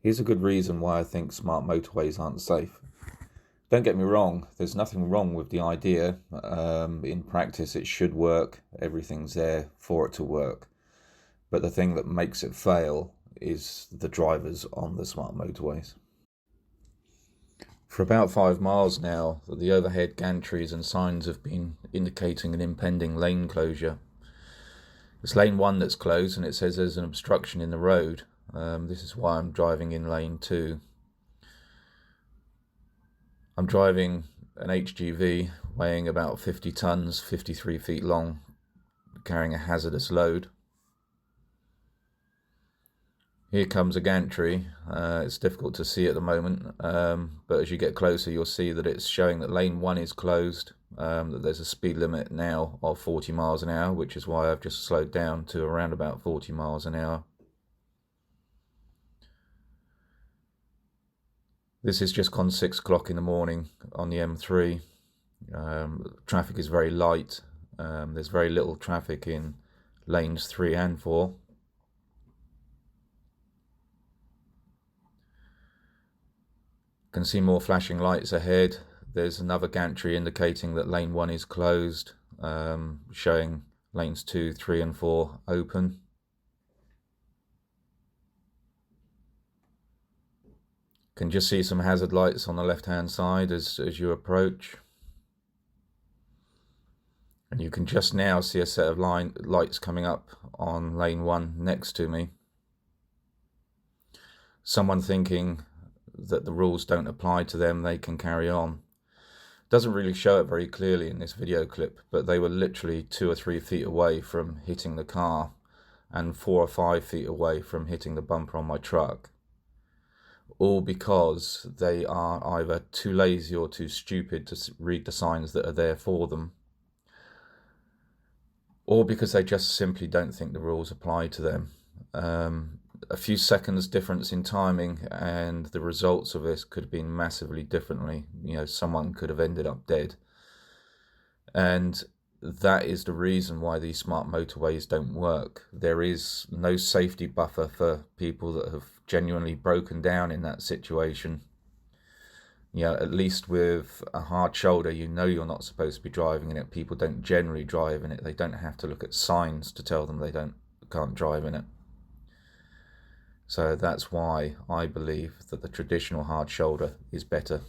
Here's a good reason why I think smart motorways aren't safe. Don't get me wrong, there's nothing wrong with the idea. In practice, it should work. Everything's there for it to work. But the thing that makes it fail is the drivers on the smart motorways. For about 5 miles now, the overhead gantries and signs have been indicating an impending lane closure. It's lane 1 that's closed, and it says there's an obstruction in the road. This is why I'm driving in lane 2. I'm driving an HGV weighing about 50 tons, 53 feet long, carrying a hazardous load. Here comes a gantry. It's difficult to see at the moment, but as you get closer you'll see that it's showing that lane 1 is closed, that there's a speed limit now of 40 miles an hour, which is why I've just slowed down to around about 40 miles an hour. This is just gone 6 o'clock in the morning on the M3. Traffic is very light. There's very little traffic in lanes 3 and 4. Can see more flashing lights ahead. There's another gantry indicating that lane 1 is closed, showing lanes 2, 3 and 4 open. Can just see some hazard lights on the left hand side as you approach. And you can just now see a set of lights coming up on lane 1 next to me. Someone thinking that the rules don't apply to them, they can carry on. Doesn't really show it very clearly in this video clip, but they were literally 2 or 3 feet away from hitting the car and 4 or 5 feet away from hitting the bumper on my truck. All because they are either too lazy or too stupid to read the signs that are there for them, or because they just simply don't think the rules apply to them. A few seconds difference in timing and the results of this could have been massively differently. Someone could have ended up dead. And that is the reason why these smart motorways don't work. There is no safety buffer for people that have genuinely broken down in that situation. At least with a hard shoulder, you're not supposed to be driving in it. People don't generally drive in it. They don't have to look at signs to tell them they can't drive in it. So that's why I believe that the traditional hard shoulder is better